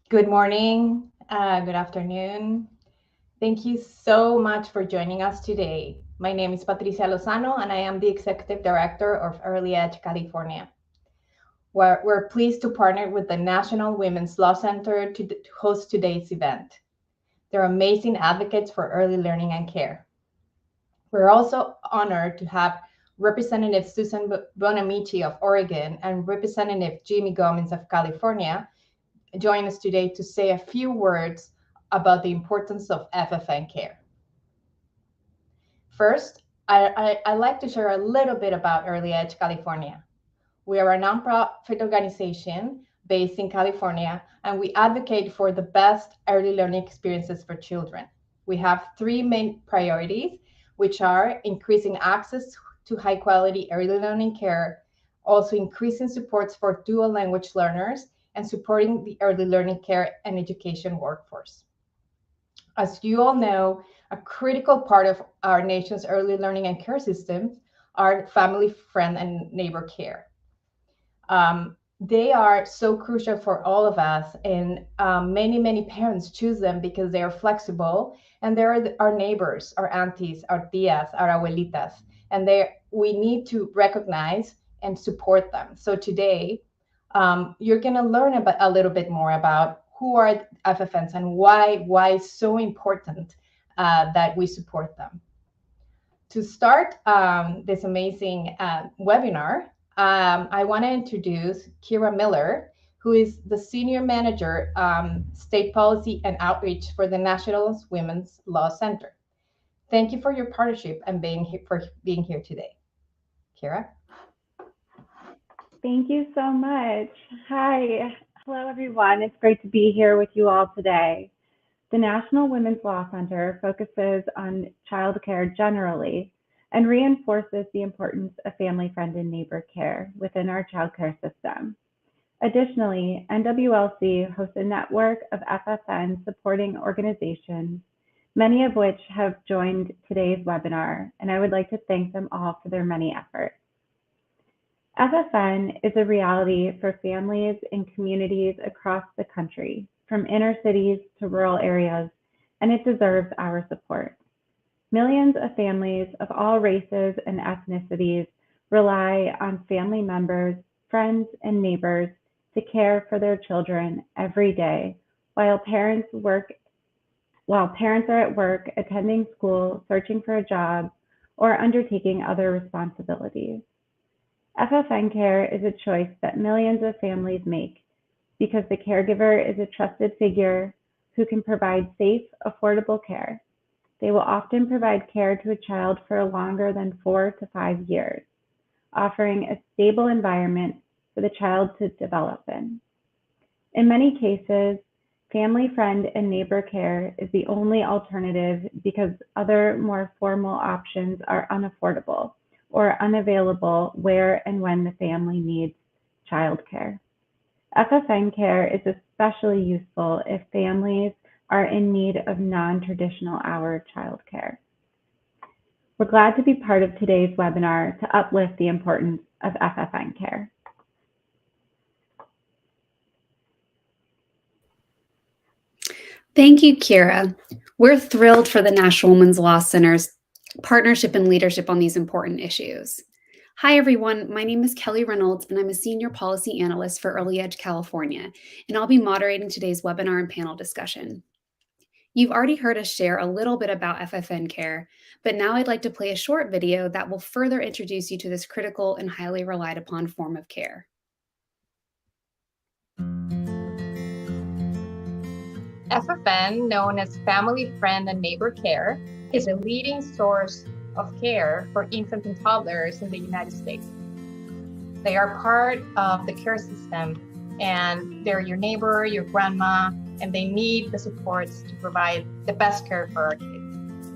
Good morning, good afternoon. Thank you so much for joining us today. My name is Patricia Lozano, and I am the Executive Director of Early Edge California. We're pleased to partner with the National Women's Law Center to host today's event. They're amazing advocates for early learning and care. We're also honored to have Representative Susan Bonamici of Oregon and Representative Jimmy Gomez of California join us today to say a few words about the importance of FFN care. First, I'd like to share a little bit about Early Edge California. We are a nonprofit organization based in California, and we advocate for the best early learning experiences for children. We have three main priorities, which are increasing access to high quality early learning care, also increasing supports for dual language learners, and supporting the early learning care and education workforce. As you all know, a critical part of our nation's early learning and care systems are family, friend, and neighbor care. They are so crucial for all of us, and many parents choose them because they are flexible, and they're our neighbors, our aunties, our tias, our abuelitas, and we need to recognize and support them. So today, you're going to learn a little bit more about who are FFNs and why it's so important that we support them. To start this amazing webinar, I want to introduce Kira Miller, who is the Senior Manager, State Policy and Outreach for the National Women's Law Center. Thank you for your partnership and being here today. Kira? Thank you so much. Hi. Hello, everyone. It's great to be here with you all today. The National Women's Law Center focuses on childcare generally and reinforces the importance of family, friend, and neighbor care within our childcare system. Additionally, NWLC hosts a network of FFN supporting organizations, many of which have joined today's webinar, and I would like to thank them all for their many efforts. FFN is a reality for families in communities across the country, from inner cities to rural areas, and it deserves our support. Millions of families of all races and ethnicities rely on family members, friends, and neighbors to care for their children every day, while parents are at work, attending school, searching for a job, or undertaking other responsibilities. FFN care is a choice that millions of families make because the caregiver is a trusted figure who can provide safe, affordable care. They will often provide care to a child for longer than 4 to 5 years, offering a stable environment for the child to develop in. In many cases, family, friend, and neighbor care is the only alternative because other more formal options are unaffordable or unavailable where and when the family needs childcare. FFN care is especially useful if families are in need of non-traditional hour childcare. We're glad to be part of today's webinar to uplift the importance of FFN care. Thank you, Kira. We're thrilled for the National Women's Law Center's partnership and leadership on these important issues. Hi, everyone. My name is Kelly Reynolds, and I'm a Senior Policy Analyst for Early Edge California, and I'll be moderating today's webinar and panel discussion. You've already heard us share a little bit about FFN care, but now I'd like to play a short video that will further introduce you to this critical and highly relied upon form of care. FFN, known as Family, Friend, and Neighbor Care, is a leading source of care for infants and toddlers in the United States. They are part of the care system, and they're your neighbor, your grandma, and they need the supports to provide the best care for our kids.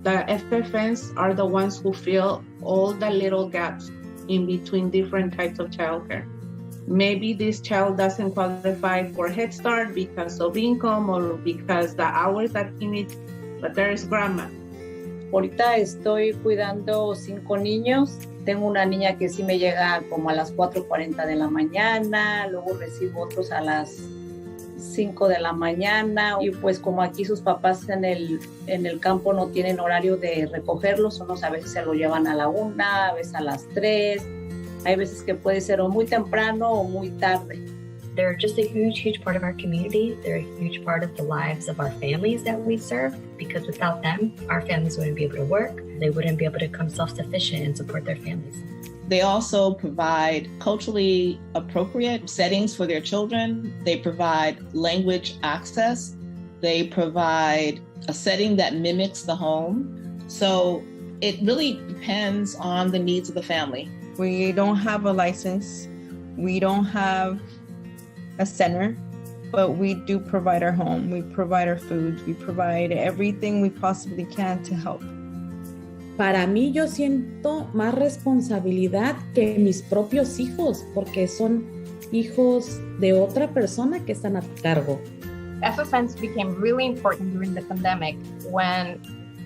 The FFNs are the ones who fill all the little gaps in between different types of childcare. Maybe this child doesn't qualify for Head Start because of income or because the hours that he needs, but there is grandma. Ahorita estoy cuidando 5 niños Tengo una niña que sí me llega como a las 4:40 de la mañana, luego recibo otros a las 5 de la mañana, y pues como aquí sus papás en el campo no tienen horario de recogerlos, unos a veces se lo llevan a la 1, a veces a las 3, hay veces que puede ser o muy temprano o muy tarde. They're just a huge part of our community. They're a huge part of the lives of our families that we serve, because without them, our families wouldn't be able to work. They wouldn't be able to become self-sufficient and support their families. They also provide culturally appropriate settings for their children. They provide language access. They provide a setting that mimics the home. So it really depends on the needs of the family. We don't have a license. We don't have a center, but we do provide our home. We provide our food. We provide everything we possibly can to help. Para mí, yo siento más responsabilidad que mis propios hijos, porque son hijos de otra persona que están a cargo. FFNs became really important during the pandemic when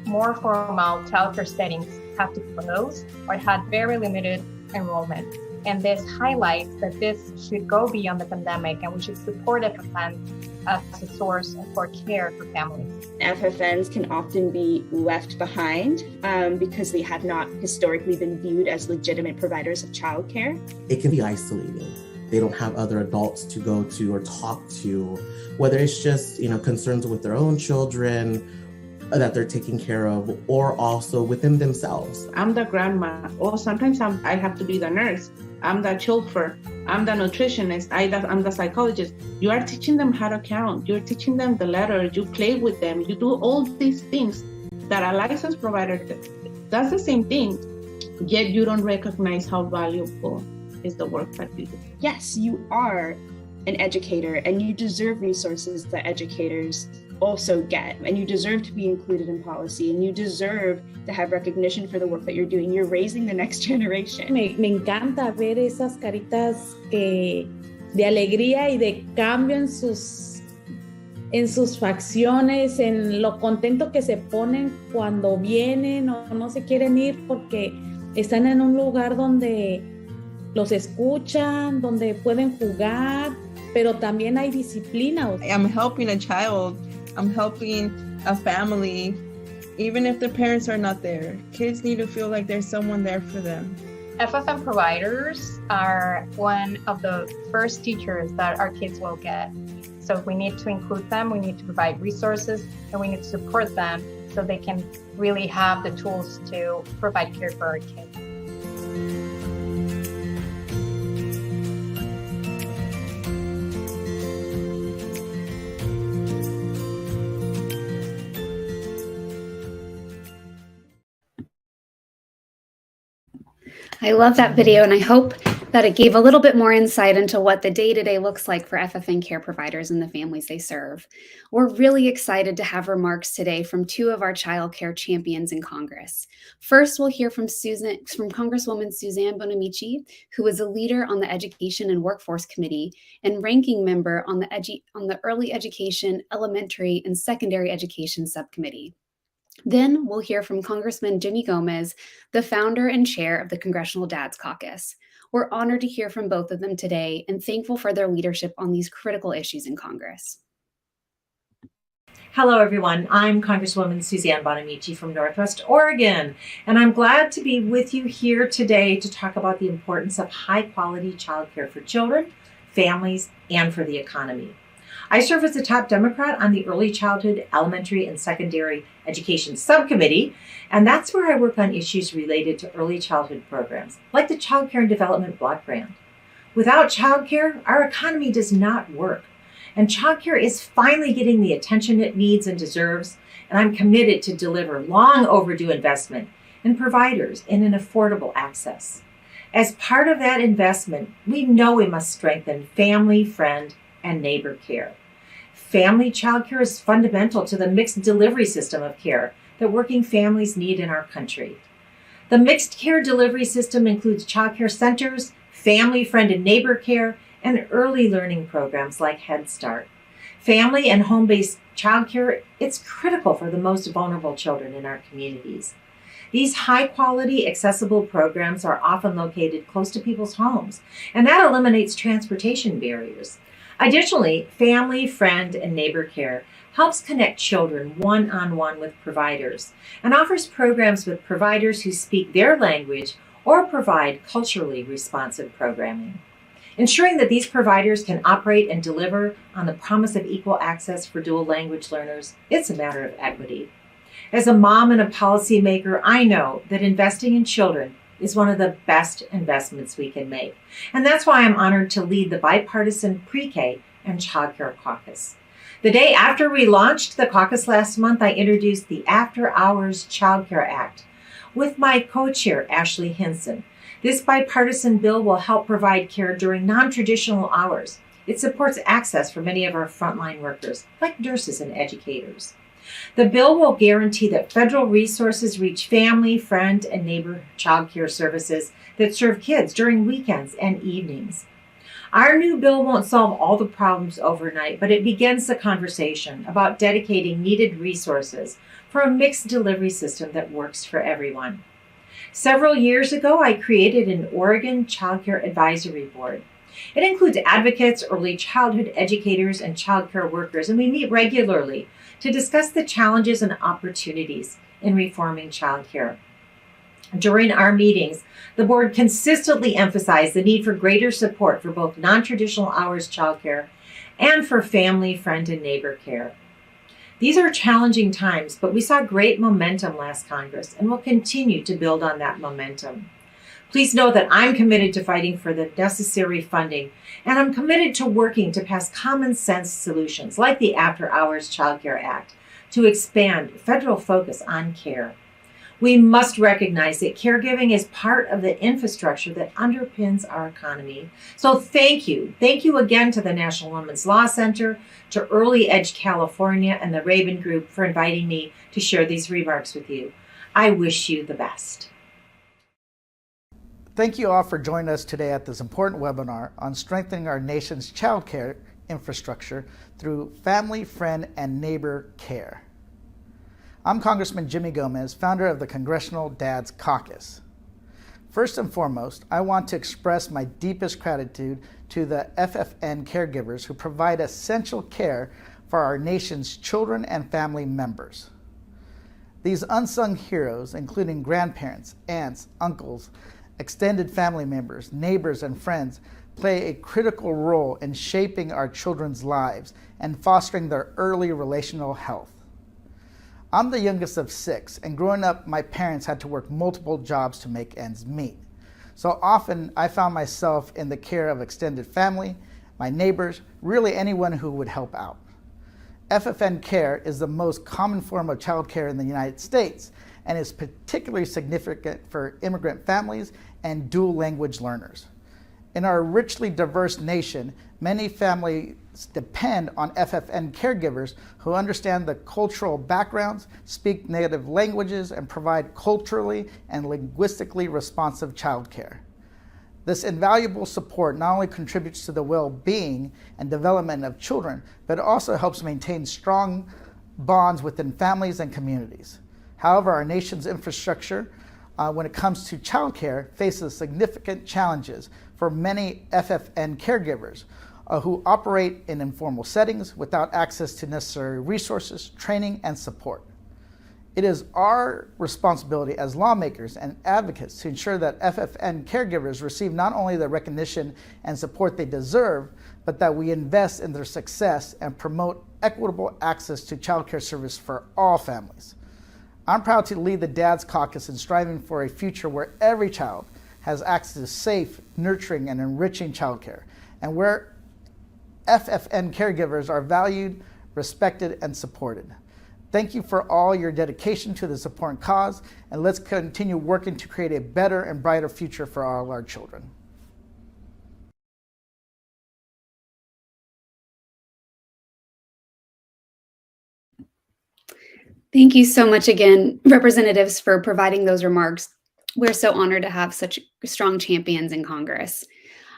more formal childcare settings had to close or had very limited enrollment. And this highlights that this should go beyond the pandemic, and we should support FFNs as a source for care for families. FFNs can often be left behind because they have not historically been viewed as legitimate providers of childcare. It can be isolated. They don't have other adults to go to or talk to, whether it's just, concerns with their own children that they're taking care of, or also within themselves. I'm the grandma, or sometimes I have to be the nurse. I'm the chauffeur. I'm the nutritionist. I'm the psychologist. You are teaching them how to count. You're teaching them the letters. You play with them. You do all these things that a licensed provider does the same thing, yet you don't recognize how valuable is the work that you do. Yes, you are an educator, and you deserve resources that educators also get, and you deserve to be included in policy, and you deserve to have recognition for the work that you're doing. You're raising the next generation. Me encanta ver esas caritas de alegría y de cambio en sus facciones, en lo contento que se ponen cuando vienen o no se quieren ir porque están en un lugar donde los escuchan, donde pueden jugar, pero también hay disciplina. I'm helping a child. I'm helping a family, even if the parents are not there. Kids need to feel like there's someone there for them. FFN providers are one of the first teachers that our kids will get. So we need to include them, we need to provide resources, and we need to support them so they can really have the tools to provide care for our kids. I love that video, and I hope that it gave a little bit more insight into what the day-to-day looks like for FFN care providers and the families they serve. We're really excited to have remarks today from two of our child care champions in Congress. First, we'll hear from Congresswoman Suzanne Bonamici, who is a leader on the Education and Workforce Committee and ranking member on the Early Education, Elementary, and Secondary Education Subcommittee. Then we'll hear from Congressman Jimmy Gomez, the founder and chair of the Congressional Dads Caucus. We're honored to hear from both of them today and thankful for their leadership on these critical issues in Congress. Hello, everyone. I'm Congresswoman Suzanne Bonamici from Northwest Oregon, and I'm glad to be with you here today to talk about the importance of high-quality childcare for children, families, and for the economy. I serve as the top Democrat on the Early Childhood, Elementary, and Secondary Education Subcommittee, and that's where I work on issues related to early childhood programs, like the Child Care and Development Block Grant. Without childcare, our economy does not work, and childcare is finally getting the attention it needs and deserves, and I'm committed to deliver long overdue investment in providers and in affordable access. As part of that investment, we know we must strengthen family, friend, and neighbor care. Family child care is fundamental to the mixed delivery system of care that working families need in our country. The mixed care delivery system includes child care centers, family, friend, and neighbor care, and early learning programs like Head Start. Family and home-based child care, it's critical for the most vulnerable children in our communities. These high-quality, accessible programs are often located close to people's homes, and that eliminates transportation barriers. Additionally, family, friend, and neighbor care helps connect children one-on-one with providers and offers programs with providers who speak their language or provide culturally responsive programming. Ensuring that these providers can operate and deliver on the promise of equal access for dual language learners, it's a matter of equity. As a mom and a policymaker, I know that investing in children is one of the best investments we can make. And that's why I'm honored to lead the bipartisan pre-K and childcare caucus. The day after we launched the caucus last month, I introduced the After Hours Childcare Act with my co-chair, Ashley Hinson. This bipartisan bill will help provide care during non-traditional hours. It supports access for many of our frontline workers, like nurses and educators. The bill will guarantee that federal resources reach family, friend, and neighbor child care services that serve kids during weekends and evenings. Our new bill won't solve all the problems overnight, but it begins the conversation about dedicating needed resources for a mixed delivery system that works for everyone. Several years ago, I created an Oregon Child Care Advisory Board. It includes advocates, early childhood educators, and child care workers, and we meet regularly to discuss the challenges and opportunities in reforming child care. During our meetings, the board consistently emphasized the need for greater support for both non-traditional hours childcare and for family, friend, and neighbor care. These are challenging times, but we saw great momentum last Congress and will continue to build on that momentum. Please know that I'm committed to fighting for the necessary funding, and I'm committed to working to pass common sense solutions like the After Hours Child Care Act to expand federal focus on care. We must recognize that caregiving is part of the infrastructure that underpins our economy. So thank you. Thank you again to the National Women's Law Center, to Early Edge California, and the Raven Group for inviting me to share these remarks with you. I wish you the best. Thank you all for joining us today at this important webinar on strengthening our nation's child care infrastructure through family, friend, and neighbor care. I'm Congressman Jimmy Gomez, founder of the Congressional Dads Caucus. First and foremost, I want to express my deepest gratitude to the FFN caregivers who provide essential care for our nation's children and family members. These unsung heroes, including grandparents, aunts, uncles, extended family members, neighbors, and friends, play a critical role in shaping our children's lives and fostering their early relational health. I'm the youngest of 6, and growing up, my parents had to work multiple jobs to make ends meet. So often, I found myself in the care of extended family, my neighbors, really anyone who would help out. FFN care is the most common form of child care in the United States and is particularly significant for immigrant families and dual language learners. In our richly diverse nation, many families depend on FFN caregivers who understand the cultural backgrounds, speak native languages, and provide culturally and linguistically responsive childcare. This invaluable support not only contributes to the well-being and development of children, but it also helps maintain strong bonds within families and communities. However, our nation's infrastructure, when it comes to childcare, faces significant challenges for many FFN caregivers who operate in informal settings without access to necessary resources, training, and support. It is our responsibility as lawmakers and advocates to ensure that FFN caregivers receive not only the recognition and support they deserve, but that we invest in their success and promote equitable access to childcare service for all families. I'm proud to lead the Dads Caucus in striving for a future where every child has access to safe, nurturing, and enriching childcare, and where FFN caregivers are valued, respected, and supported. Thank you for all your dedication to this important cause, and let's continue working to create a better and brighter future for all our children. Thank you so much again, representatives, for providing those remarks. We're so honored to have such strong champions in Congress.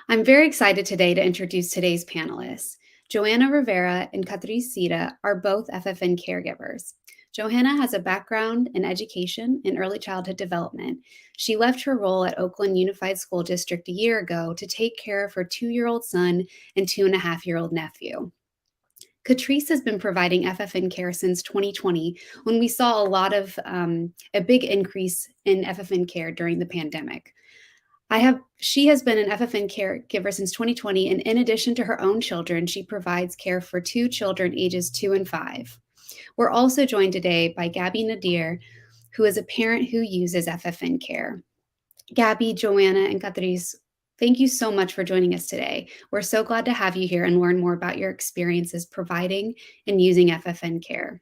I'm very excited today to introduce today's panelists. Joanna Rivera and Catrice Sita are both FFN caregivers. Johanna has a background in education and early childhood development. She left her role at Oakland Unified School District a year ago to take care of her 2-year-old son and 2.5-year-old nephew. Catrice has been providing FFN care since 2020, when we saw a big increase in FFN care during the pandemic. She has been an FFN caregiver since 2020, and in addition to her own children, she provides care for 2 children ages 2 and 5. We're also joined today by Gabby Nadir, who is a parent who uses FFN care. Gabby, Joanna, and Catrice, thank you so much for joining us today. We're so glad to have you here and learn more about your experiences providing and using FFN care.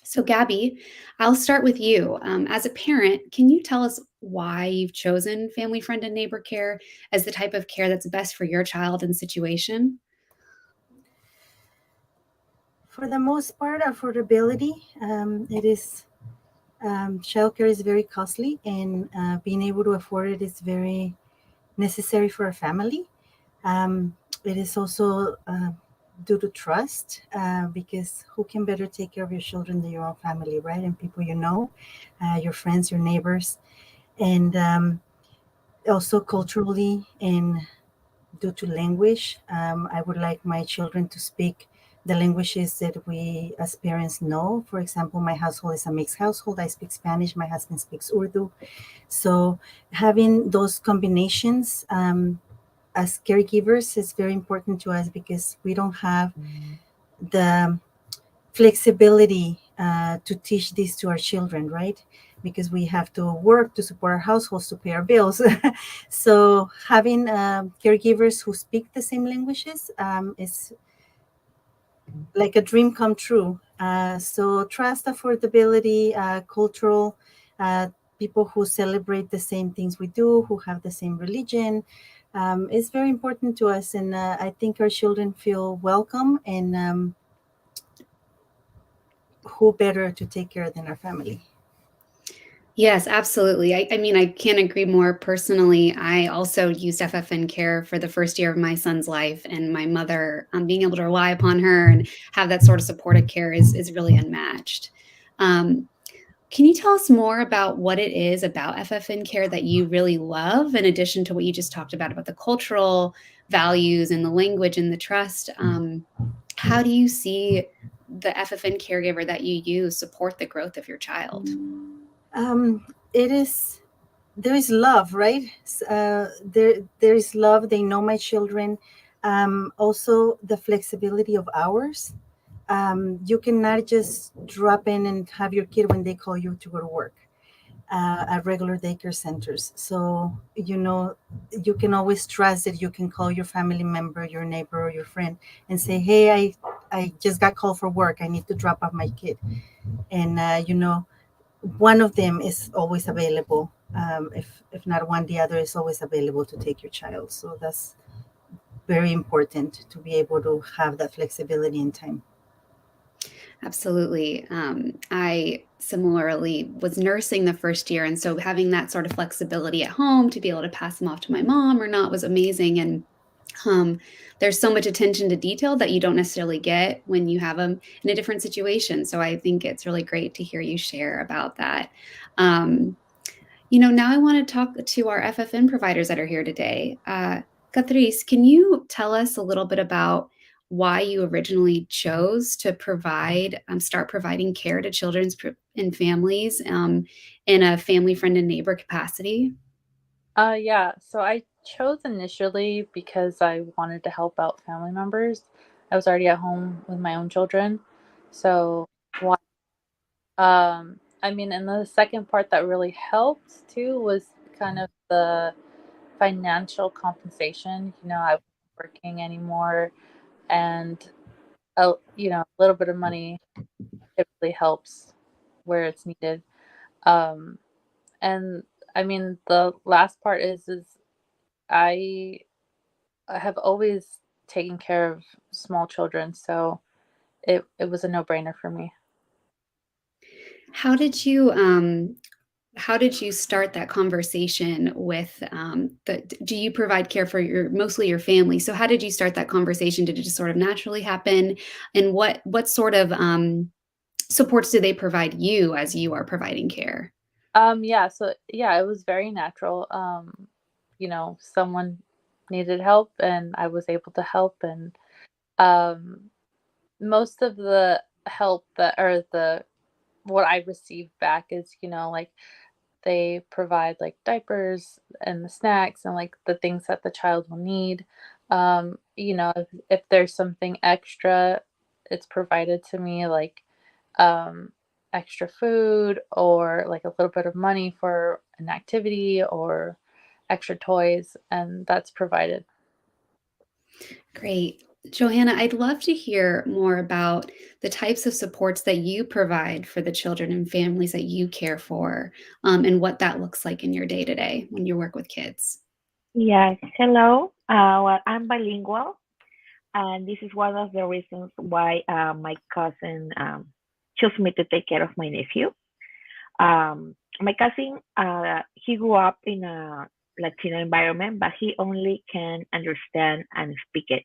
So Gabby, I'll start with you. As a parent, can you tell us why you've chosen family, friend, and neighbor care as the type of care that's best for your child and situation? For the most part, affordability. Childcare is very costly, and being able to afford it is very necessary for a family. It is also due to trust, because who can better take care of your children than your own family, right? And people you know, your friends, your neighbors, and also culturally and due to language. I would like my children to speak the languages that we as parents know. For example, my household is a mixed household. I speak Spanish, my husband speaks Urdu. So having those combinations as caregivers is very important to us, because we don't have the flexibility to teach this to our children, right? Because we have to work to support our households, to pay our bills. So having caregivers who speak the same languages is like a dream come true. So trust, affordability, cultural, people who celebrate the same things we do, who have the same religion, is very important to us. And I think our children feel welcome, and who better to take care than our family? Yes, absolutely. I mean, I can't agree more. Personally, I also used FFN care for the first year of my son's life, and my mother, being able to rely upon her and have that sort of supportive care is really unmatched. Can you tell us more about what it is about FFN care that you really love, in addition to what you just talked about the cultural values and the language and the trust? How do you see the FFN caregiver that you use support the growth of your child? There is love, right? There is love. They know my children. Also, the flexibility of hours. You cannot just drop in and have your kid when they call you to go to work at regular daycare centers. So, you can always trust that you can call your family member, your neighbor, or your friend and say, hey, I just got called for work. I need to drop off my kid. And, one of them is always available. If not one, the other is always available to take your child. So that's very important, to be able to have that flexibility in time. Absolutely. I similarly was nursing the first year, and so having that sort of flexibility at home to be able to pass them off to my mom or not was amazing. And there's so much attention to detail that you don't necessarily get when you have them in a different situation. So I think it's really great to hear you share about that. Now I want to talk to our FFN providers that are here today. Catrice, can you tell us a little bit about why you originally chose to start providing care to children and families in a family, friend, and neighbor capacity? Yeah, so I chose initially because I wanted to help out family members. I was already at home with my own children. So, and the second part that really helped too was kind of the financial compensation. I wasn't working anymore, and a little bit of money typically helps where it's needed. Um, and the last part is I have always taken care of small children, so it was a no-brainer for me. How did you start that conversation with do you provide care for mostly your family? So how did you start that conversation? Did it just sort of naturally happen? And what sort of supports do they provide you as you are providing care? Yeah, so yeah, it was very natural. Someone needed help and I was able to help, and um most of the help that or the what I received back is, like they provide like diapers and the snacks and like the things that the child will need. If there's something extra, it's provided to me, like um, extra food or like a little bit of money for an activity or extra toys, and that's provided. Great. Johanna, I'd love to hear more about the types of supports that you provide for the children and families that you care for, and what that looks like in your day to day when you work with kids. Yes, hello. Well, I'm bilingual, and this is one of the reasons why my cousin chose me to take care of my nephew. My cousin, he grew up in a Latino environment, but he only can understand and speak it.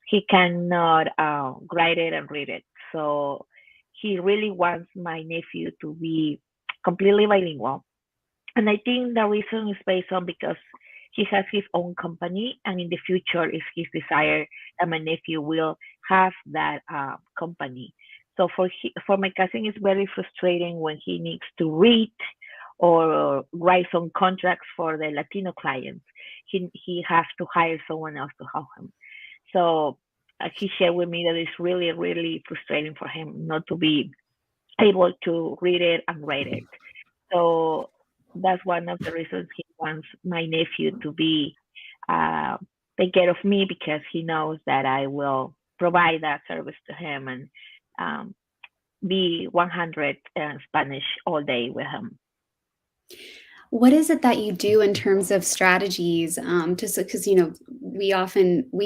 He cannot write it and read it. So he really wants my nephew to be completely bilingual. And I think the reason is based on because he has his own company, and in the future, is his desire that my nephew will have that company. So for my cousin, it's very frustrating when he needs to read or write some contracts for the Latino clients. He has to hire someone else to help him. So he shared with me that it's really, really frustrating for him not to be able to read it and write it. So that's one of the reasons he wants my nephew to be take care of me, because he knows that I will provide that service to him and um, be 100 Spanish all day with him. What is it that you do in terms of strategies because we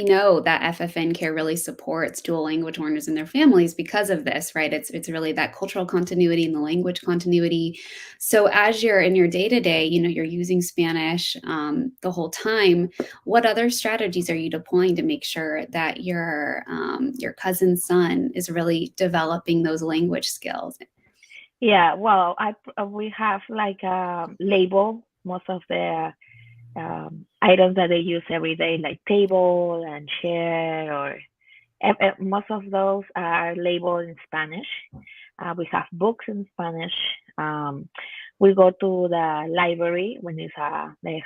know that FFN care really supports dual language learners and their families because of this, right? It's really that cultural continuity and the language continuity. So as you're in your day-to-day, you're using Spanish the whole time. What other strategies are you deploying to make sure that your cousin's son is really developing those language skills? Yeah, well, we have like a label most of the items that they use every day, like table and chair, or most of those are labeled in Spanish. We have books in Spanish. We go to the library when they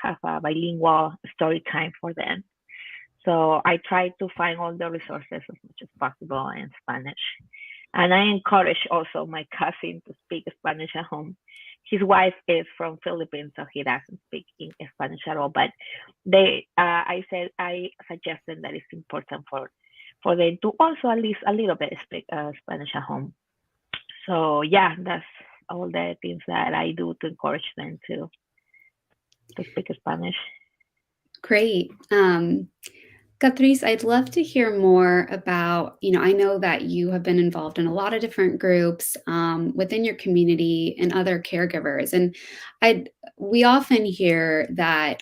have a bilingual story time for them. So I try to find all the resources as much as possible in Spanish. And I encourage also my cousin to speak Spanish at home. His wife is from Philippines, so he doesn't speak in Spanish at all. But I suggested that it's important for them to also at least a little bit speak Spanish at home. So yeah, that's all the things that I do to encourage them to speak Spanish. Great. Catrice, I'd love to hear more about, I know that you have been involved in a lot of different groups within your community and other caregivers. And we often hear that,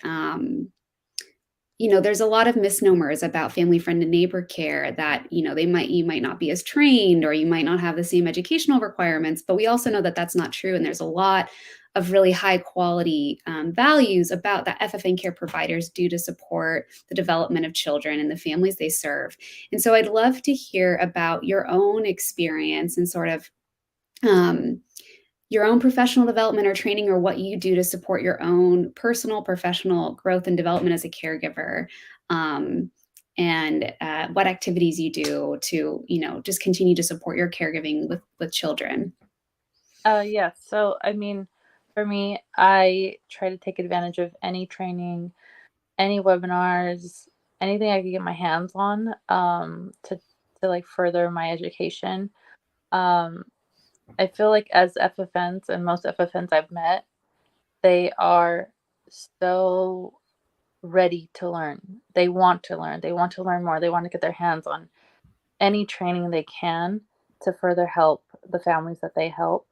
there's a lot of misnomers about family, friend, and neighbor care that, you might not be as trained, or you might not have the same educational requirements, but we also know that that's not true. And there's a lot of really high quality values about that FFN care providers do to support the development of children and the families they serve. And so I'd love to hear about your own experience and sort of your own professional development or training, or what you do to support your own personal, professional growth and development as a caregiver, and what activities you do to, just continue to support your caregiving with children. Yeah. So, I mean, for me, I try to take advantage of any training, any webinars, anything I can get my hands on to like further my education. I feel like as FFNs, and most FFNs I've met, they are so ready to learn. They want to learn. They want to learn more. They want to get their hands on any training they can to further help the families that they help.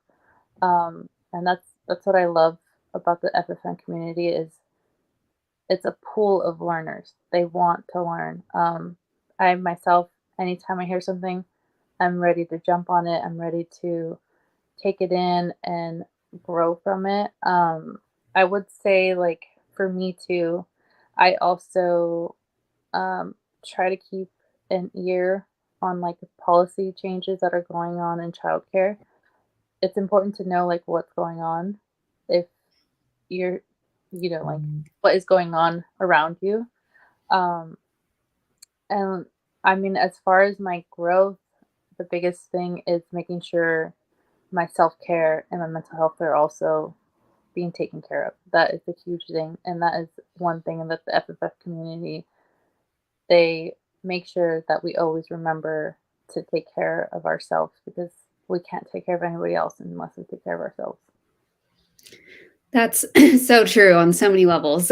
And that's what I love about the FFN community is it's a pool of learners. They want to learn. I myself, anytime I hear something, I'm ready to jump on it. I'm ready to take it in and grow from it. I would say, like, for me too, I also try to keep an ear on like policy changes that are going on in childcare. It's important to know like what's going on if you're, like what is going on around you. Um, and I mean, as far as my growth, the biggest thing is making sure my self care and my mental health are also being taken care of. That is a huge thing, and that is one thing that the FFF community, they make sure that we always remember to take care of ourselves, because we can't take care of anybody else unless we take care of ourselves. That's so true on so many levels.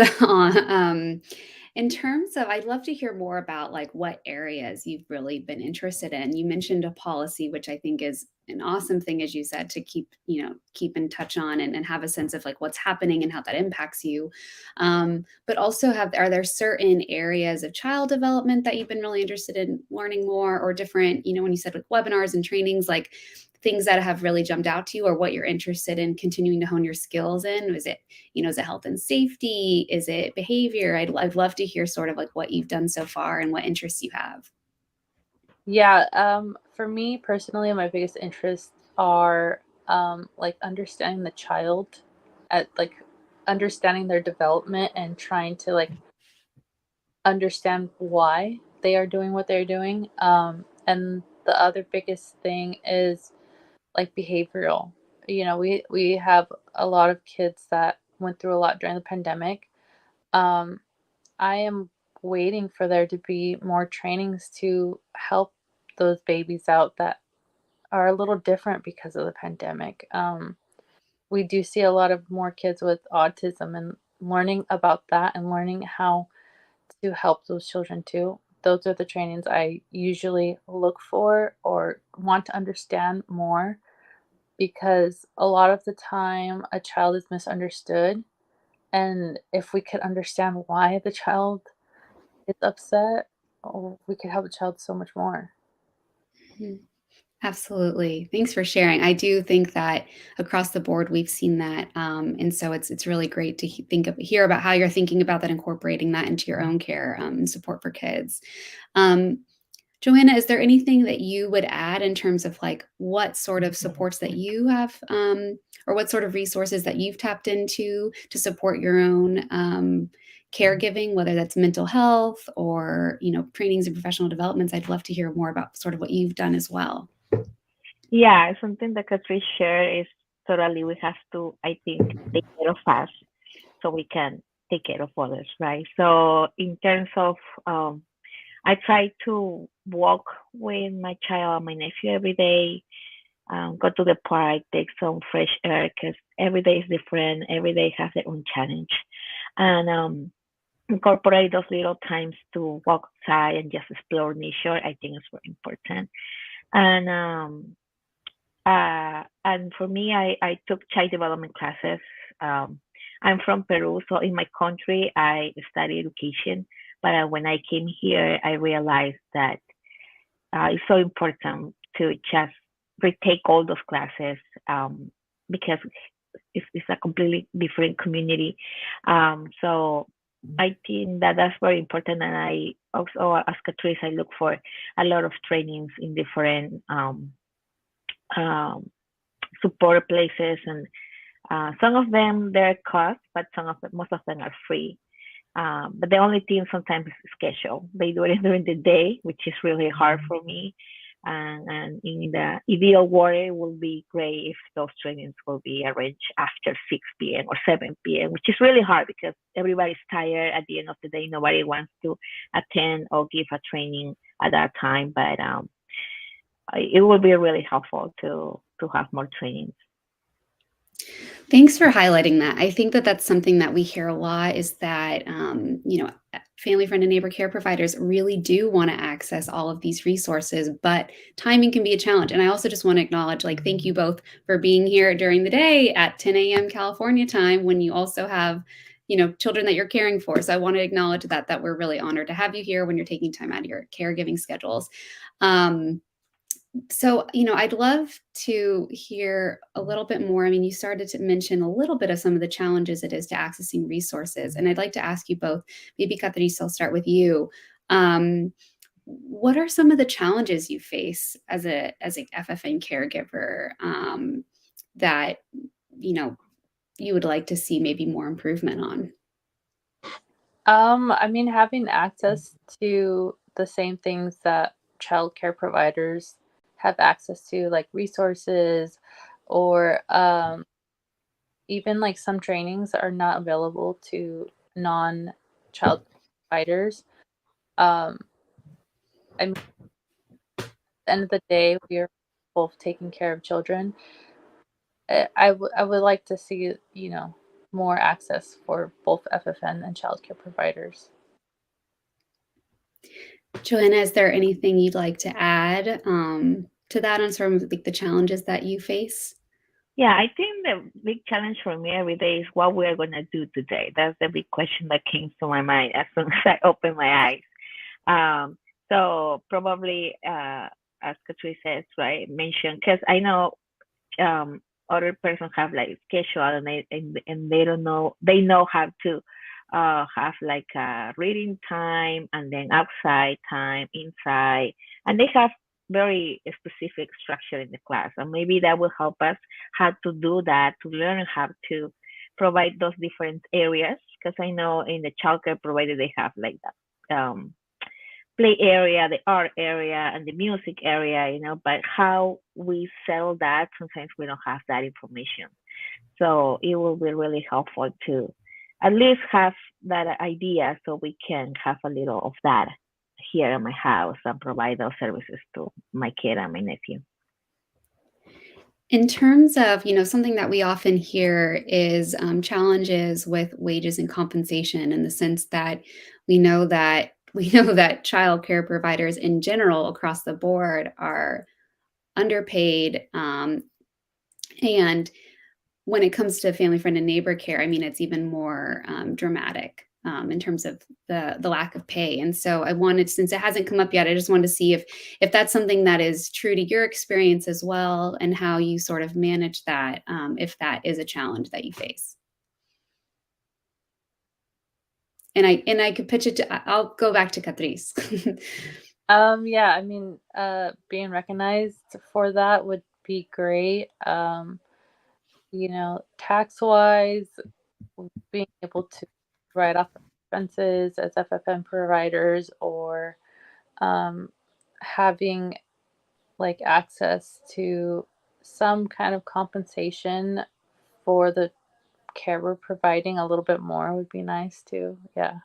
In terms of, I'd love to hear more about like what areas you've really been interested in. You mentioned a policy, which I think is an awesome thing, as you said, to keep in touch on and have a sense of like what's happening and how that impacts you. But also are there certain areas of child development that you've been really interested in learning more, or different, when you said like webinars and trainings, like things that have really jumped out to you, or what you're interested in continuing to hone your skills in? Is it, is it health and safety? Is it behavior? I'd love to hear sort of like what you've done so far and what interests you have. Yeah, for me personally, my biggest interests are like understanding the child, at like understanding their development and trying to like understand why they are doing what they're doing. And the other biggest thing is like behavioral. We have a lot of kids that went through a lot during the pandemic. I am waiting for there to be more trainings to help those babies out that are a little different because of the pandemic. We do see a lot of more kids with autism, and learning about that and learning how to help those children too. Those are the trainings I usually look for or want to understand more, because a lot of the time a child is misunderstood. And if we could understand why the child is upset, we could help the child so much more. Absolutely. Thanks for sharing. I do think that across the board, we've seen that. And so it's really great to hear about how you're thinking about that, incorporating that into your own care and support for kids. Joanna, is there anything that you would add in terms of like what sort of supports that you have, or what sort of resources that you've tapped into to support your own caregiving, whether that's mental health or, trainings and professional developments? I'd love to hear more about sort of what you've done as well. Yeah, something that Katri shared is totally, we have to, I think, take care of us so we can take care of others, right? So in terms of, I try to walk with my child and my nephew every day, go to the park, take some fresh air, because every day is different. Every day has their own challenge. And incorporate those little times to walk outside and just explore nature, I think is very important. And for me, I took child development classes. I'm from Peru, so in my country, I studied education. But when I came here, I realized that it's so important to just retake all those classes because it's a completely different community. So I think that that's very important. And I also, as Catrice, I look for a lot of trainings in different support places, and some of them they're cost, but most of them are free. But the only thing sometimes is schedule. They do it during the day, which is really hard for me. And in the ideal world, it will be great if those trainings will be arranged after 6 p.m. or 7 p.m., which is really hard because everybody's tired at the end of the day. Nobody wants to attend or give a training at that time. But it will be really helpful to have more trainings. Thanks for highlighting that. I think that that's something that we hear a lot, is that, family, friend, and neighbor care providers really do want to access all of these resources, but timing can be a challenge. And I also just want to acknowledge, thank you both for being here during the day at 10 a.m. California time, when you also have, children that you're caring for. So I want to acknowledge that we're really honored to have you here when you're taking time out of your caregiving schedules. So, I'd love to hear a little bit more. I mean, you started to mention a little bit of some of the challenges it is to accessing resources. And I'd like to ask you both, maybe Catrice, I'll start with you. What are some of the challenges you face as a FFN caregiver that, you would like to see maybe more improvement on? I mean, having access to the same things that childcare providers have access to, like resources, or even like some trainings are not available to non-child providers. I mean, at the end of the day, we are both taking care of children. I would like to see, more access for both FFN and childcare providers. Joanna, is there anything you'd like to add to that on sort of like the challenges that you face? Yeah, I think the big challenge for me every day is what we are going to do today. That's the big question that came to my mind as soon as I opened my eyes. So probably, as Catrice says, right, mention, because I know other persons have like schedule and they don't know, they know how to have like a reading time and then outside time, inside, and they have very specific structure in the class. And maybe that will help us how to do that, to learn how to provide those different areas. Because I know in the childcare provider, they have like that play area, the art area, and the music area, but how we sell that, sometimes we don't have that information. So it will be really helpful to at least have that idea so we can have a little of that here in my house and provide those services to my kid and my nephew. In terms of, something that we often hear is challenges with wages and compensation, in the sense that we know that child care providers in general across the board are underpaid. And when it comes to family, friend, and neighbor care, I mean, it's even more dramatic in terms of the lack of pay. And so I wanted, since it hasn't come up yet, I just wanted to see if that's something that is true to your experience as well, and how you sort of manage that, if that is a challenge that you face. And I could pitch it to, I'll go back to Catrice. Yeah, I mean, being recognized for that would be great. Tax-wise, being able to write off expenses as FFN providers, or having like access to some kind of compensation for the care we're providing a little bit more would be nice too. Yeah.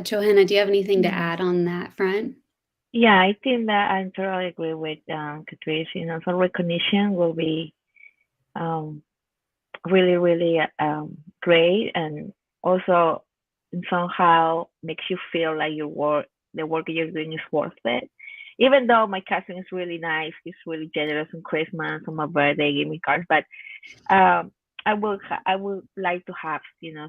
Johanna, do you have anything to add on that front? Yeah, I think that I totally agree with Catrice. So recognition will be really, really great, and also somehow makes you feel like the work you're doing is worth it. Even though my cousin is really nice, he's really generous on Christmas, on my birthday, give me cards, but I would like to have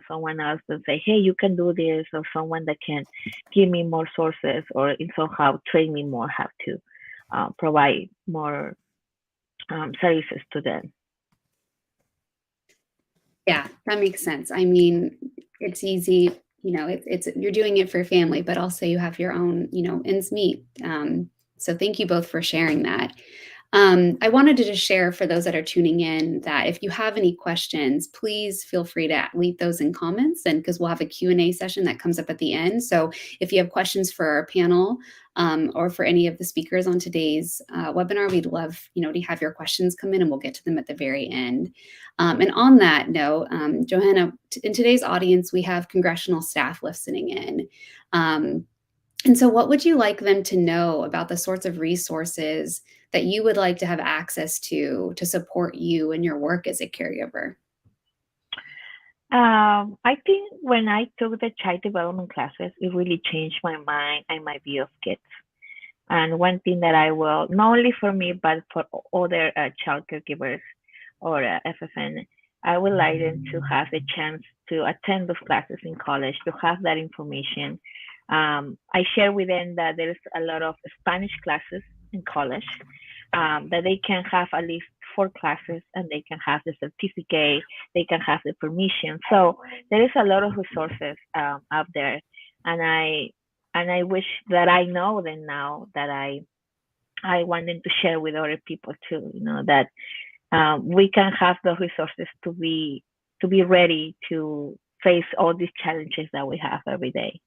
someone else to say, hey, you can do this, or someone that can give me more sources, or somehow train me more how to provide more services to them. Yeah, that makes sense. I mean, it's easy, it's you're doing it for family, but also you have your own, ends meet. So thank you both for sharing that. I wanted to just share for those that are tuning in that if you have any questions, please feel free to leave those in comments, and because we'll have a Q&A session that comes up at the end. So if you have questions for our panel or for any of the speakers on today's webinar, we'd love to have your questions come in, and we'll get to them at the very end. And on that note, Johanna, in today's audience, we have congressional staff listening in. And so what would you like them to know about the sorts of resources that you would like to have access to support you in your work as a caregiver? I think when I took the child development classes, it really changed my mind and my view of kids. And one thing that I will, not only for me, but for other child caregivers or FFN, I would like them to have the chance to attend those classes in college, to have that information, I share with them that there's a lot of Spanish classes in college, that they can have at least 4 classes and they can have the certificate, they can have the permission. So there is a lot of resources out there, and I wish that I know them now, that I want them to share with other people too. That we can have those resources to be ready to face all these challenges that we have every day.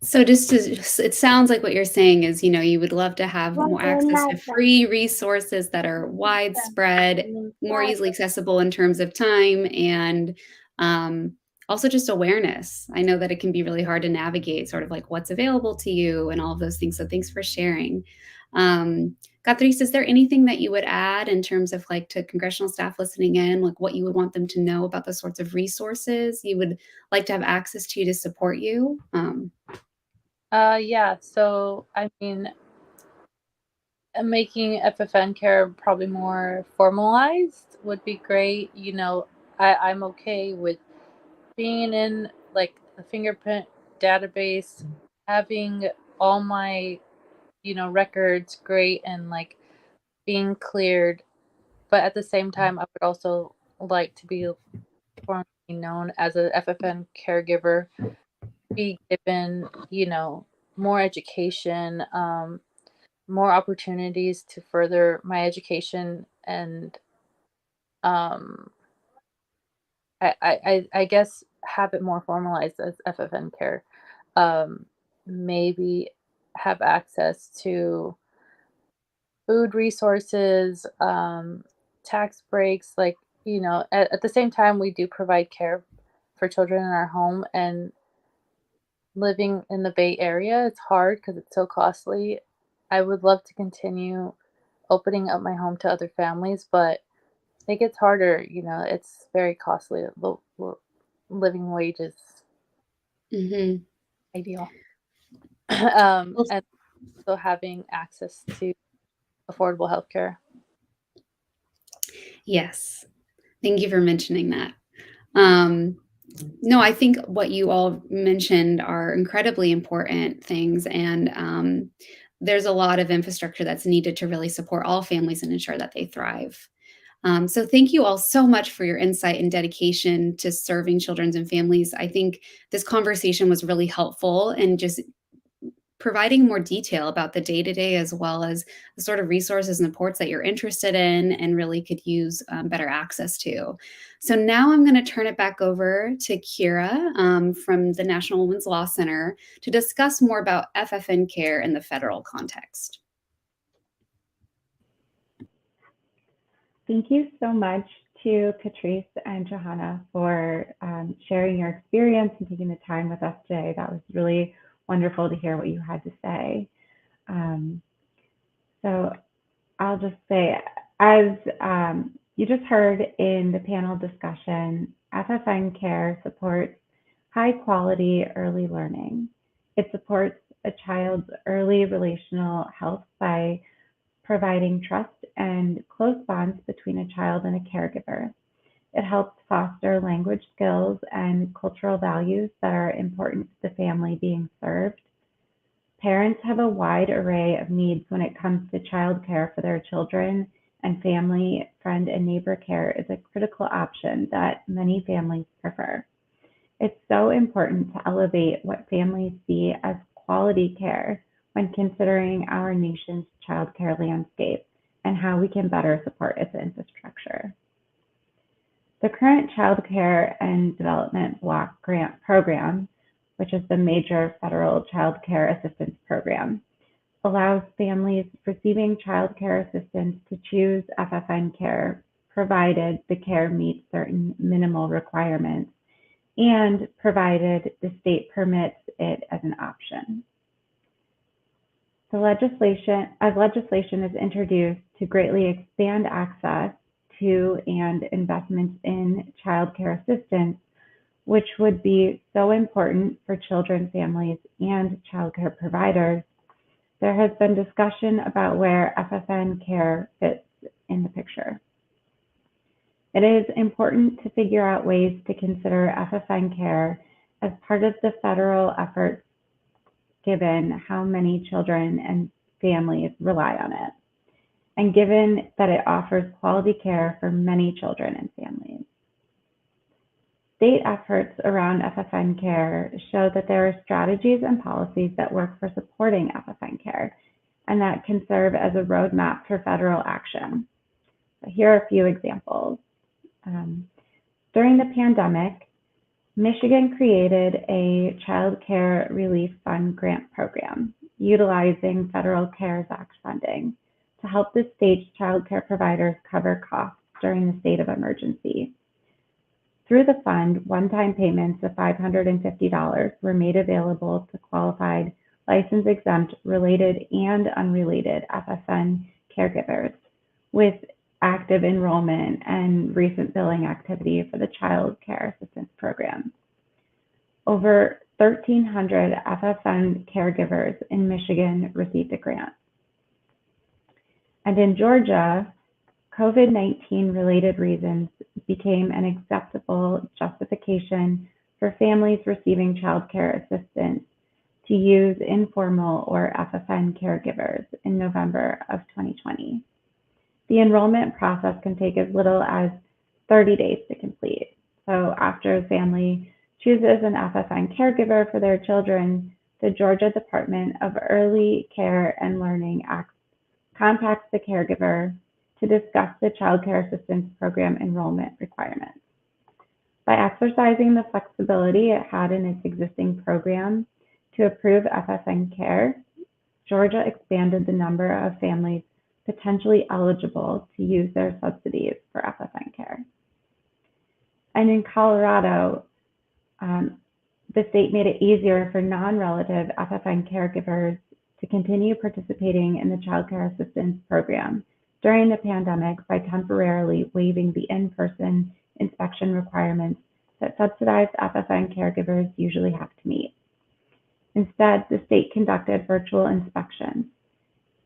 So it sounds like what you're saying is, you would love to have more access to free resources that are widespread, more easily accessible in terms of time, and also just awareness. I know that it can be really hard to navigate sort of like what's available to you and all of those things. So thanks for sharing. Catrice, is there anything that you would add in terms of like to congressional staff listening in, like what you would want them to know about the sorts of resources you would like to have access to support you? Yeah, so I mean, making FFN care probably more formalized would be great. I'm okay with being in like the fingerprint database, having all my, records great and like being cleared. But at the same time, I would also like to be formally known as a FFN caregiver, be given, more education, more opportunities to further my education, and I guess have it more formalized as FFN care. Maybe have access to food resources, tax breaks. Like, at the same time, we do provide care for children in our home, and living in the Bay Area, it's hard because it's so costly. I would love to continue opening up my home to other families, but it gets harder. It's very costly. Living wages ideal. And so having access to affordable healthcare. Yes. Thank you for mentioning that. No, I think what you all mentioned are incredibly important things, and there's a lot of infrastructure that's needed to really support all families and ensure that they thrive. So thank you all so much for your insight and dedication to serving children and families. I think this conversation was really helpful in just providing more detail about the day-to-day, as well as the sort of resources and supports that you're interested in and really could use better access to. So now I'm going to turn it back over to Kira from the National Women's Law Center to discuss more about FFN care in the federal context. Thank you so much to Catrice and Johanna for sharing your experience and taking the time with us today. That was really wonderful to hear what you had to say. So I'll just say, as you just heard in the panel discussion, FFN care supports high quality early learning. It supports a child's early relational health by providing trust and close bonds between a child and a caregiver. It helps foster language skills and cultural values that are important to the family being served. Parents have a wide array of needs when it comes to child care for their children, and family, friend, and neighbor care is a critical option that many families prefer. It's so important to elevate what families see as quality care when considering our nation's child care landscape and how we can better support its infrastructure. The current Child Care and Development Block Grant Program, which is the major federal child care assistance program, allows families receiving child care assistance to choose FFN care, provided the care meets certain minimal requirements and provided the state permits it as an option. As legislation is introduced to greatly expand access to and investments in child care assistance, which would be so important for children, families, and child care providers, there has been discussion about where FFN care fits in the picture. It is important to figure out ways to consider FFN care as part of the federal efforts given how many children and families rely on it, and given that it offers quality care for many children and families. State efforts around FFN care show that there are strategies and policies that work for supporting FFN care and that can serve as a roadmap for federal action. So here are a few examples. During the pandemic, Michigan created a Child Care Relief Fund grant program utilizing federal CARES Act funding to help the state's child care providers cover costs during the state of emergency. Through the fund, one-time payments of $550 were made available to qualified license-exempt related and unrelated FFN caregivers with active enrollment and recent billing activity for the Child Care Assistance Program. Over 1,300 FFN caregivers in Michigan received a grant. And in Georgia, COVID-19 related reasons became an acceptable justification for families receiving child care assistance to use informal or FFN caregivers in November of 2020. The enrollment process can take as little as 30 days to complete. So after a family chooses an FFN caregiver for their children, the Georgia Department of Early Care and Learning contacts the caregiver to discuss the Child Care Assistance Program enrollment requirements. By exercising the flexibility it had in its existing program to approve FFN care, Georgia expanded the number of families potentially eligible to use their subsidies for FFN care. And in Colorado, the state made it easier for non-relative FFN caregivers to continue participating in the Child Care Assistance Program during the pandemic by temporarily waiving the in-person inspection requirements that subsidized FFN caregivers usually have to meet. Instead, the state conducted virtual inspections.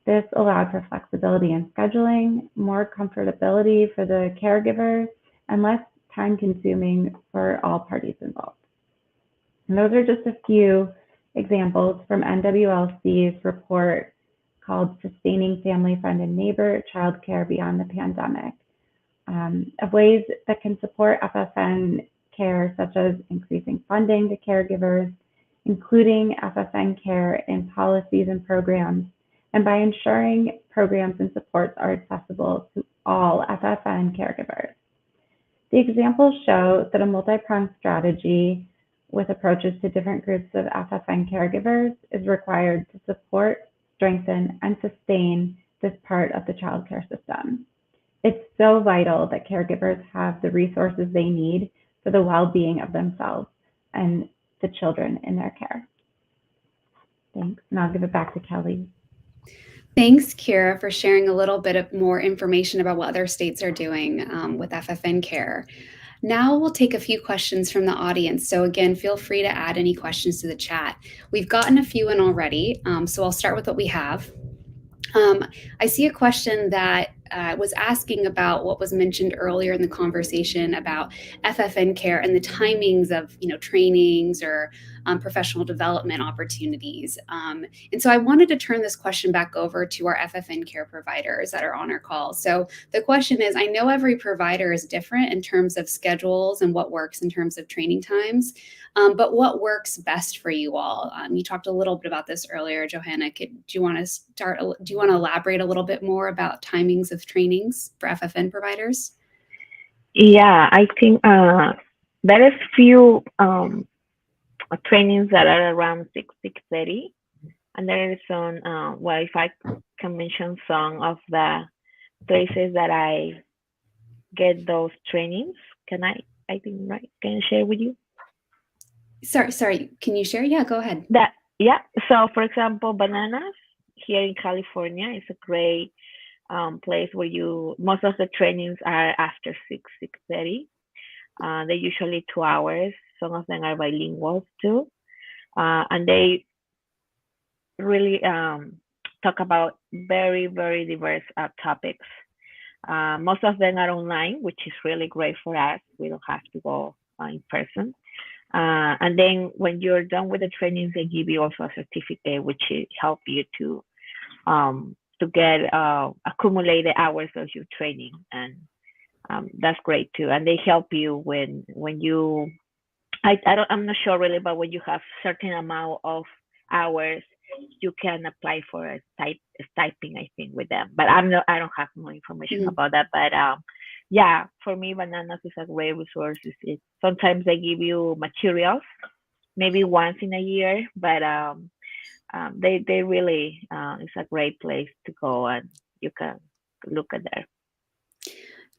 This allowed for flexibility in scheduling, more comfortability for the caregivers, and less time-consuming for all parties involved. And those are just a few examples from NWLC's report called Sustaining Family, Friend, and Neighbor Child Care Beyond the Pandemic, of ways that can support FFN care, such as increasing funding to caregivers, including FFN care in policies and programs, and by ensuring programs and supports are accessible to all FFN caregivers. The examples show that a multi-pronged strategy with approaches to different groups of FFN caregivers is required to support, strengthen, and sustain this part of the child care system. It's so vital that caregivers have the resources they need for the well-being of themselves and the children in their care. Thanks, and I'll give it back to Kelly. Thanks, Kira, for sharing a little bit of more information about what other states are doing with FFN care. Now we'll take a few questions from the audience. So again, feel free to add any questions to the chat. We've gotten a few in already, so I'll start with what we have. I see a question that was asking about what was mentioned earlier in the conversation about FFN care and the timings of, trainings or professional development opportunities. And so I wanted to turn this question back over to our FFN care providers that are on our call. So the question is, I know every provider is different in terms of schedules and what works in terms of training times, but what works best for you all? You talked a little bit about this earlier, Johanna. Do you want to elaborate a little bit more about timings of trainings for FFN providers? Yeah, I think there is few trainings that are around 6:30, and there is some. Well, if I can mention some of the places that I get those trainings, can I think right? Can I share with you? Sorry. Can you share? Yeah, go ahead. Yeah. So, for example, Bananas here in California is a great place where most of the trainings are after 6:30. They're usually 2 hours. Some of them are bilingual too, and they really talk about very, very diverse topics. Most of them are online, which is really great for us. We don't have to go in person. And then when you're done with the trainings, they give you also a certificate, which help you to get accumulated hours of your training, and that's great too. And they help you when you, I'm not sure really, but when you have certain amount of hours, you can apply for a stipend, I think, with them. But I don't have more information about that. But yeah, for me, Bananas is a great resource. Sometimes they give you materials, maybe once in a year, but they really, it's a great place to go, and you can look at there.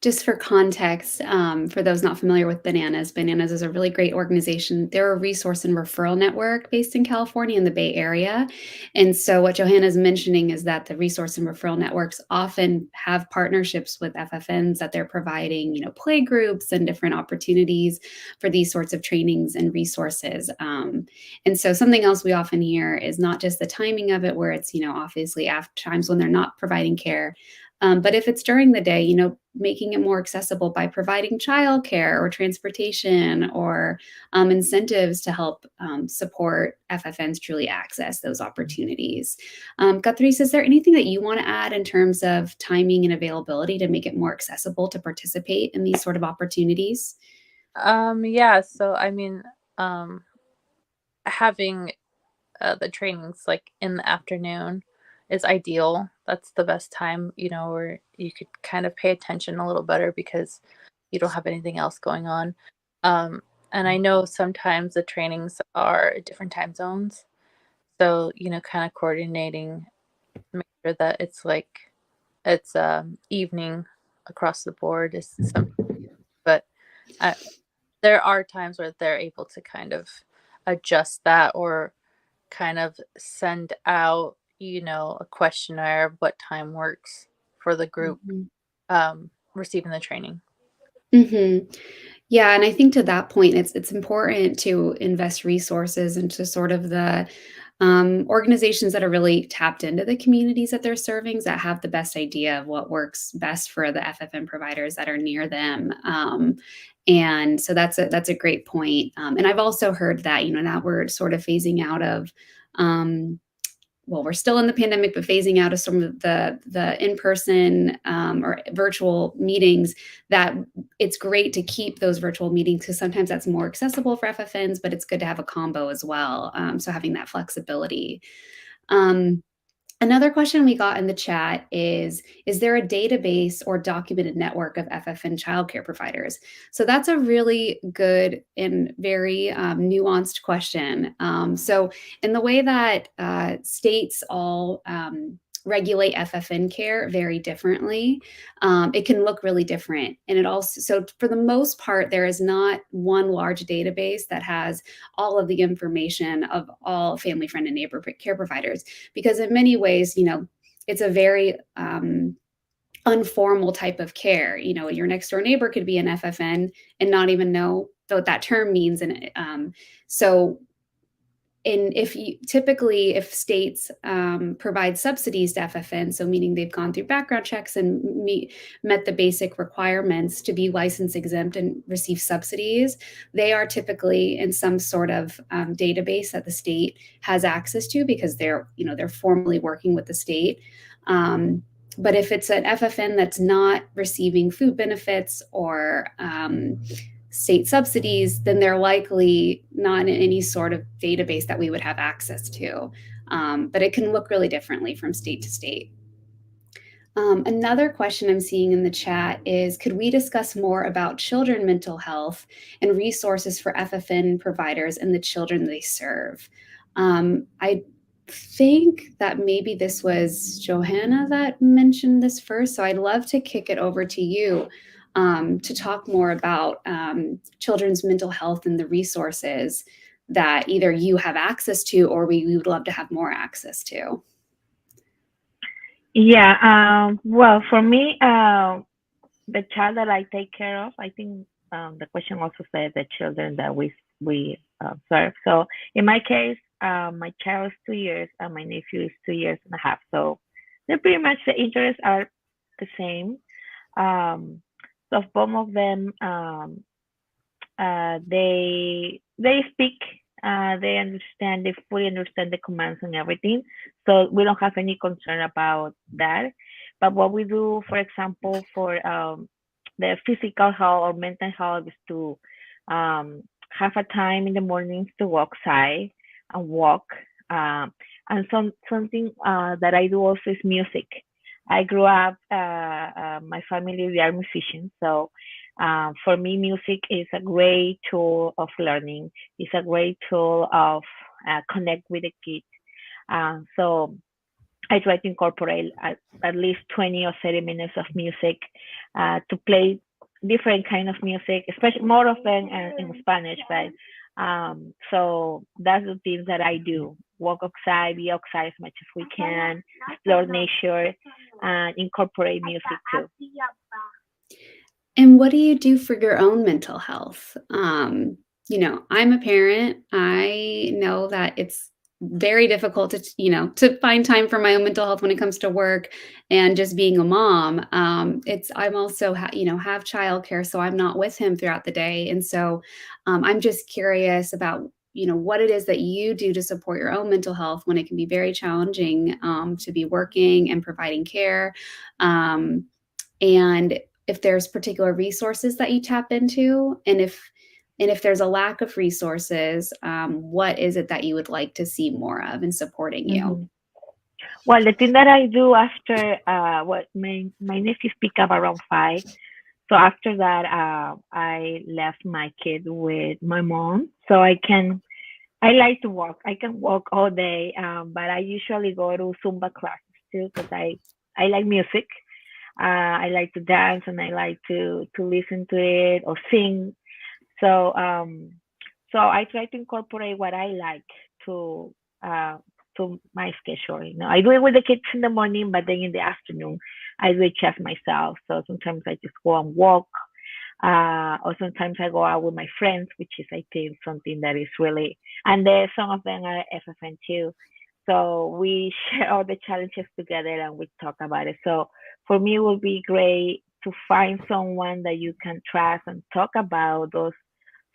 Just for context, for those not familiar with Bananas, Bananas is a really great organization. They're a resource and referral network based in California in the Bay Area. And so what Johanna is mentioning is that the resource and referral networks often have partnerships with FFNs that they're providing, play groups and different opportunities for these sorts of trainings and resources. And so something else we often hear is not just the timing of it, where it's, obviously after times when they're not providing care, but if it's during the day, making it more accessible by providing childcare or transportation or incentives to help support FFNs truly access those opportunities. Catrice, is there anything that you want to add in terms of timing and availability to make it more accessible to participate in these sort of opportunities? Yeah, so I mean, having the trainings like in the afternoon is ideal. That's the best time, where you could kind of pay attention a little better because you don't have anything else going on. And I know sometimes the trainings are at different time zones. So, kind of coordinating, make sure that it's evening across the board is something. But there are times where they're able to kind of adjust that or kind of send out a questionnaire of what time works for the group receiving the training. Yeah, and I think to that point, it's important to invest resources into sort of the organizations that are really tapped into the communities that they're serving, that have the best idea of what works best for the FFN providers that are near them. And so that's a great point. And I've also heard that, that we're sort of phasing out of we're still in the pandemic, but phasing out of some of the in-person or virtual meetings, that it's great to keep those virtual meetings because sometimes that's more accessible for FFNs, but it's good to have a combo as well. So having that flexibility. Another question we got in the chat is there a database or documented network of FFN childcare providers? So that's a really good and very nuanced question. So in the way that states all regulate FFN care very differently, it can look really different. And it also, so for the most part, there is not one large database that has all of the information of all family, friend, and neighbor care providers, because in many ways, it's a very informal type of care. Your next door neighbor could be an FFN and not even know what that term means. And and if states provide subsidies to FFN, so meaning they've gone through background checks and met the basic requirements to be license exempt and receive subsidies, they are typically in some sort of database that the state has access to because they're formally working with the state. But if it's an FFN that's not receiving food benefits or state subsidies, then they're likely not in any sort of database that we would have access to. But it can look really differently from state to state. Another question I'm seeing in the chat is, could we discuss more about children's mental health and resources for FFN providers and the children they serve? I think that maybe this was Johanna that mentioned this first, so I'd love to kick it over to you to talk more about children's mental health and the resources that either you have access to or we would love to have more access to. Yeah, well, for me, the child that I take care of, I think the question also said the children that we serve. So in my case, my child is 2 years and my nephew is 2 years and a half. So they're pretty much, the interests are the same. So both of them, they they speak, they understand, they fully understand the commands and everything. So we don't have any concern about that. But what we do, for example, for the physical health or mental health is to have a time in the mornings to go outside and walk. And something that I do also is music. I grew up, my family, we are musicians. So for me, music is a great tool of learning. It's a great tool of connect with the kids. So I try to incorporate at least 20 or 30 minutes of music to play different kind of music, especially more often in Spanish. But so that's the things that I do: walk outside, be outside as much as we can, explore nature, and incorporate music too. And what do you do for your own mental health? You know, I'm a parent. I know that it's very difficult to, you know, to find time for my own mental health when it comes to work and just being a mom. I'm also, you know, have childcare, so I'm not with him throughout the day. And so I'm just curious about, you know, what it is that you do to support your own mental health when it can be very challenging to be working and providing care. And if there's particular resources that you tap into, and if there's a lack of resources, what is it that you would like to see more of in supporting you? Mm-hmm. Well, the thing that I do after what my nephews pick up around 5. So after that, I left my kid with my mom, so I like to walk. I can walk all day, but I usually go to Zumba classes too because I like music. I like to dance and I like to listen to it or sing. So I try to incorporate what I like to my schedule. You know, I do it with the kids in the morning, but then in the afternoon I do it just myself. So sometimes I just go and walk, or sometimes I go out with my friends, which is I think something that is really. And there some of them are FFN too. So we share all the challenges together and we talk about it. So for me, it would be great to find someone that you can trust and talk about those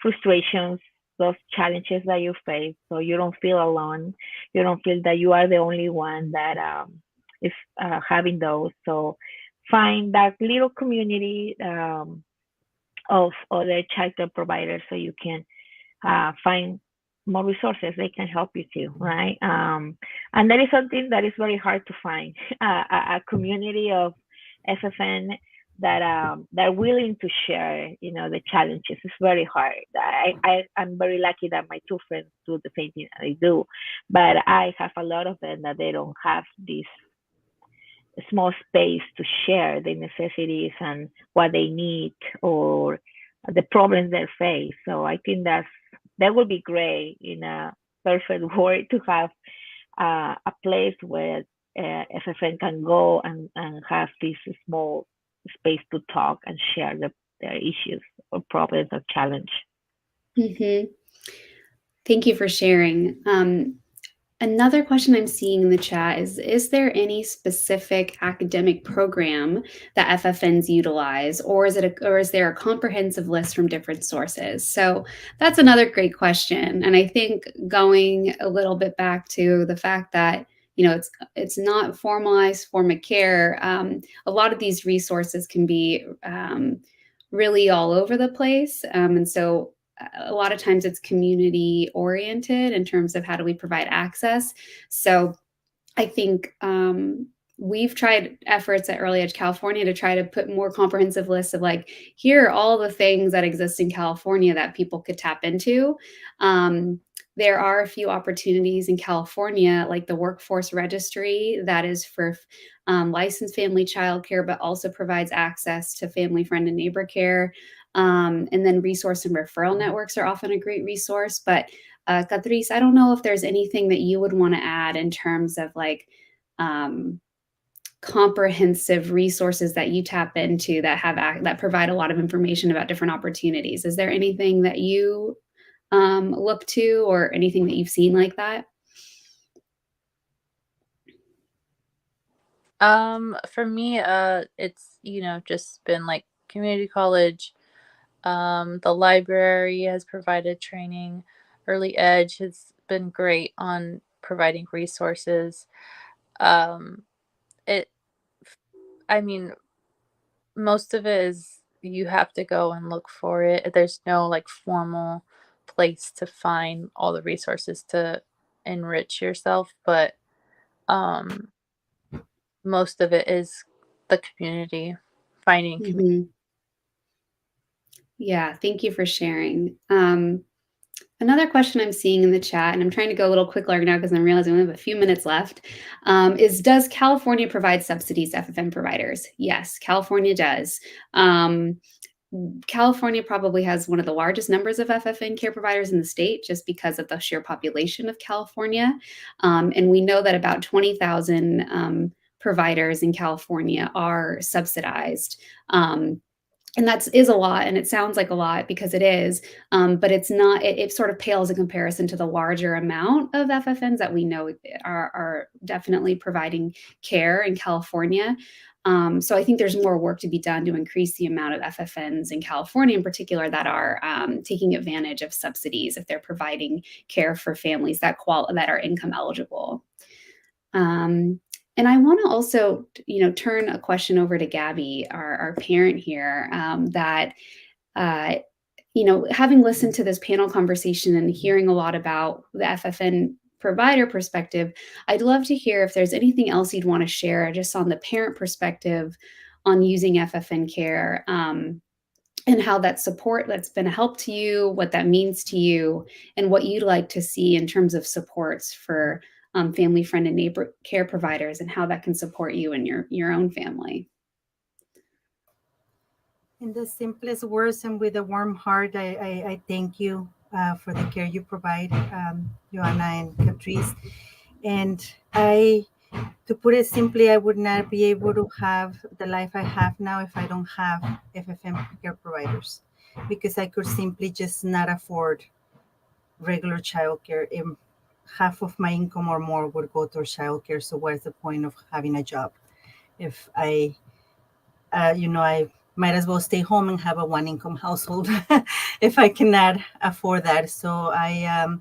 frustrations, those challenges that you face, so you don't feel alone. You don't feel that you are the only one that is having those. So find that little community of other childcare providers so you can find more resources. They can help you too, right? And that is something that is very hard to find, a community of FFN that are willing to share, you know, the challenges. It's very hard. I'm very lucky that my 2 friends do the same thing that I do, but I have a lot of them that they don't have this small space to share the necessities and what they need or the problems they face. So I think that would be great in a perfect world to have a place where FFN can go and have this small space to talk and share their issues or problems or challenge. Mm-hmm. Thank you for sharing. Another question I'm seeing in the chat is there any specific academic program that FFNs utilize, or is there a comprehensive list from different sources? So that's another great question. And I think going a little bit back to the fact that, you know, it's not formalized form of care. A lot of these resources can be really all over the place. And so a lot of times it's community oriented in terms of how do we provide access. So I think we've tried efforts at Early Edge California to try to put more comprehensive lists of like, here are all the things that exist in California that people could tap into. There are a few opportunities in California, like the Workforce Registry, that is for licensed family childcare, but also provides access to family, friend, and neighbor care. And then resource and referral networks are often a great resource. But Catrice, I don't know if there's anything that you would want to add in terms of like comprehensive resources that you tap into that provide a lot of information about different opportunities. Is there anything that you look to or anything that you've seen like that? For me, it's, you know, just been like community college. The library has provided training. Early Edge has been great on providing resources. I mean, most of it is you have to go and look for it. There's no like formal place to find all the resources to enrich yourself, but most of it is the community, finding community. Yeah, thank you for sharing. Another question I'm seeing in the chat, and I'm trying to go a little quicker now because I'm realizing we have a few minutes left, is does California provide subsidies to FFN providers? Yes, California does. California probably has one of the largest numbers of FFN care providers in the state just because of the sheer population of California. And we know that about 20,000 providers in California are subsidized. And that is a lot, and it sounds like a lot because it is, but it's not. It sort of pales in comparison to the larger amount of FFNs that we know are definitely providing care in California. So I think there's more work to be done to increase the amount of FFNs in California in particular that are taking advantage of subsidies if they're providing care for families that are income eligible. And I want to also, turn a question over to Gabby, our parent here, having listened to this panel conversation and hearing a lot about the FFN provider perspective, I'd love to hear if there's anything else you'd want to share just on the parent perspective on using FFN care, and how that support that's been a help to you, what that means to you, and what you'd like to see in terms of supports for family, friend, and neighbor care providers, and how that can support you and your own family. In the simplest words and with a warm heart, I thank you for the care you provide, Joanna and Catrice. And to put it simply, I would not be able to have the life I have now if I don't have FFN care providers, because I could simply just not afford regular childcare. Half of my income or more would go towards childcare. So what's the point of having a job if I might as well stay home and have a one-income household if I cannot afford that. So I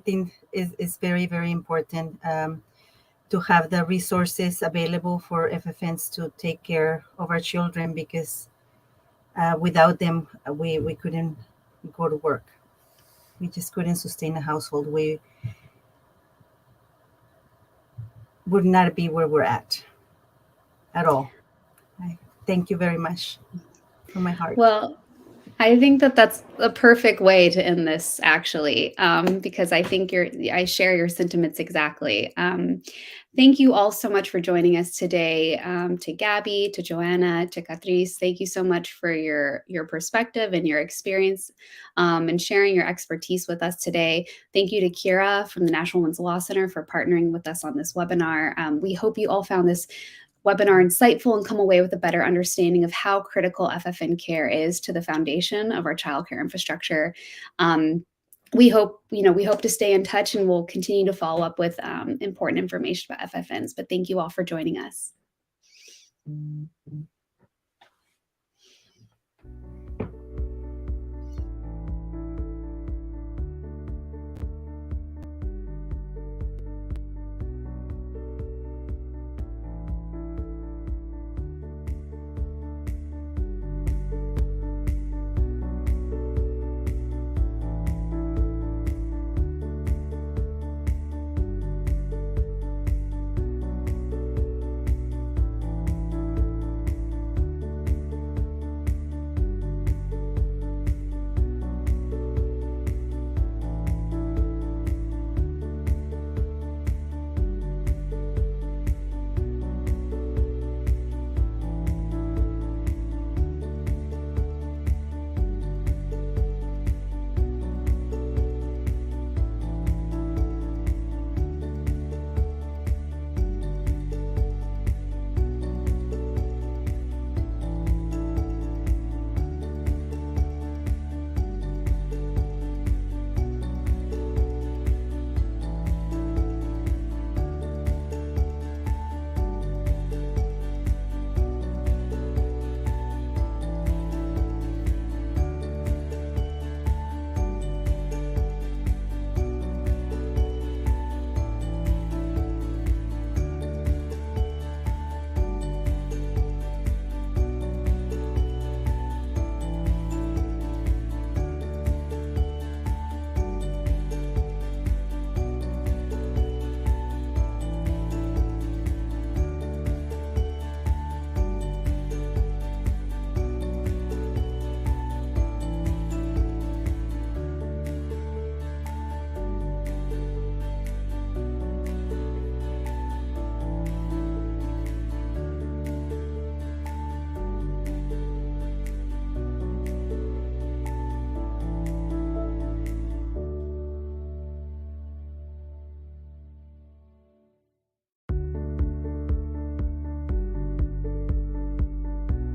think it's very, very important to have the resources available for FFNs to take care of our children, because without them, we couldn't go to work. We just couldn't sustain a household. We would not be where we're at all. Thank you very much from my heart. Well, I think that's a perfect way to end this, actually, because I think I share your sentiments exactly. Thank you all so much for joining us today. To Gabby, to Joanna, to Catrice, thank you so much for your perspective and your experience and sharing your expertise with us today. Thank you to Kira from the National Women's Law Center for partnering with us on this webinar. We hope you all found this webinar insightful and come away with a better understanding of how critical FFN care is to the foundation of our childcare infrastructure. We hope to stay in touch, and we'll continue to follow up with important information about FFNs. But thank you all for joining us.